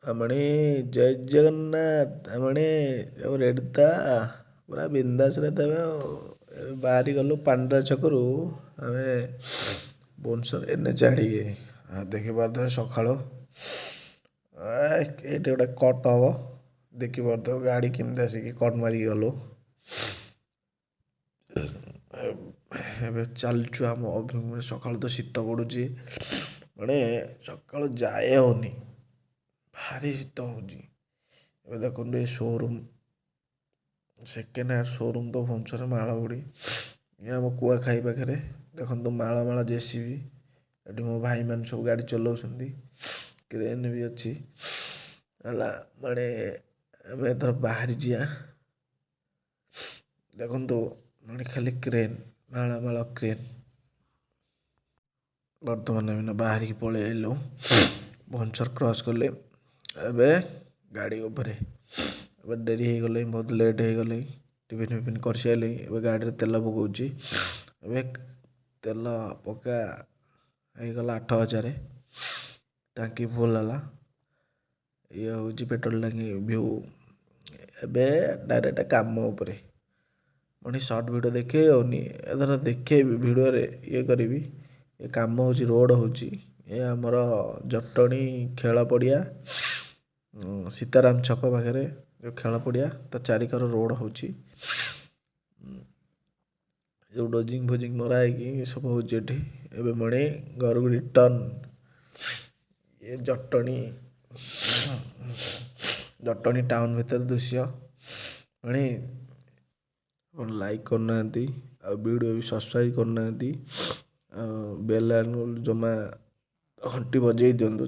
ଆମଣି ଜୟ ଜଗନ୍ନାଥ ଆମଣି ଆଉ ରେଡ଼ି ତ ପୁରା ବିନ୍ଦାସରେ ଦେବେ ଆଉ ଏବେ ବାହାରି ଗଲୁ ପାଣ୍ଡରା ଛକରୁ ଆମେ ଭୁବନେଶ୍ୱର ଏନ୍ଏଚ୍ ଆଡ଼ିକି ଦେଖିପାରୁଥିବେ ସକାଳୁ ଏଇଠି ଗୋଟେ କଟ୍ ହବ ଦେଖିପାରୁଥିବ ଗାଡ଼ି କେମିତି ଆସିକି କଟ୍ ମାରିକି ଗଲୁ। ଏବେ ଚାଲିଛୁ ଆମ ଅଭିମୁଖରେ ସକାଳୁ ତ ଶୀତ ପଡ଼ୁଛି ମାନେ ସକାଳୁ ଯାଏ ହେଉନି ଭାରି ଶୀତ ହେଉଛି। ଏବେ ଦେଖନ୍ତୁ ଏ ସୋରୁମ୍ ସେକେଣ୍ଡ ହ୍ୟାଣ୍ଡ ସୋରୁମ୍ ତ ଭୁବନେଶ୍ୱର ମାଳଗୁଡ଼ି ଇଏ ଆମ କୁଆଖାଇ ପାଖରେ ଦେଖନ୍ତୁ ମାଳ ମାଳ ଜେସିବି ଏଠି ମୋ ଭାଇମାନେ ସବୁ ଗାଡ଼ି ଚଲାଉଛନ୍ତି କ୍ରେନ୍ ବି ଅଛି ହେଲା ମାନେ ଆମେ ଏଥର ବାହାରି ଯିବା ଦେଖନ୍ତୁ ମାନେ ଖାଲି କ୍ରେନ୍ ମାଳ ମାଳ କ୍ରେନ୍ ବର୍ତ୍ତମାନ ଆମେ ବାହାରିକି ପଳେଇ ଆଇଲୁ ଭୁବନେଶ୍ୱର କ୍ରସ୍ କଲେ ଏବେ ଗାଡ଼ି ଉପରେ ଏବେ ଡେରି ହେଇଗଲେ ବହୁତ ଲେଟ୍ ହେଇଗଲେ ଟିଫିନ୍ ଫିଫିନ୍ କରିସାରିଲେ ଏବେ ଗାଡ଼ିରେ ତେଲ ପକାଉଛି ଏବେ ତେଲ ପକା ହେଇଗଲା 8,000 ଟାଙ୍କି ଫୁଲ୍ ହେଲା ଇଏ ହେଉଛି ପେଟ୍ରୋଲ ଟାଙ୍କି ଭ୍ୟୁ ଏବେ ଡାଇରେକ୍ଟ କାମ ଉପରେ ପୁଣି ସର୍ଟ ଭିଡ଼ିଓ ଦେଖେଇ ହେଉନି ଏଥର ଦେଖେଇବି ଭିଡ଼ିଓରେ ଇଏ କରିବି ଏ କାମ ହେଉଛି ରୋଡ଼ ହେଉଛି ଏ ଆମର ଜଟଣୀ ଖେଳ ପଡ଼ିଆ ସୀତାରାମ ଛକ ପାଖରେ ଯେଉଁ ଖେଳ ପଡ଼ିଆ ତା ଚାରିକର ରୋଡ଼ ହେଉଛି ଯେଉଁ ଡୋଜିଙ୍ଗ ଫୋଜିଙ୍ଗ ମରା ହେଇକି ଏସବୁ ହେଉଛି ଏଠି ଏବେ ପୁଣି ଘରକୁ ରିଟର୍ନ ଏ ଜଟଣୀ ଟାଉନ୍ ଭିତରେ ଦୃଶ୍ୟ ପୁଣି ଆପଣ ଲାଇକ୍ କରୁନାହାନ୍ତି ଆଉ ଭିଡ଼ିଓ ବି ସବସ୍କ୍ରାଇବ୍ କରୁନାହାନ୍ତି ଆଉ ବେଲ୍ ଆଇକନ୍ ଜମା ଘଣ୍ଟି ବଜେଇ ଦିଅନ୍ତୁ।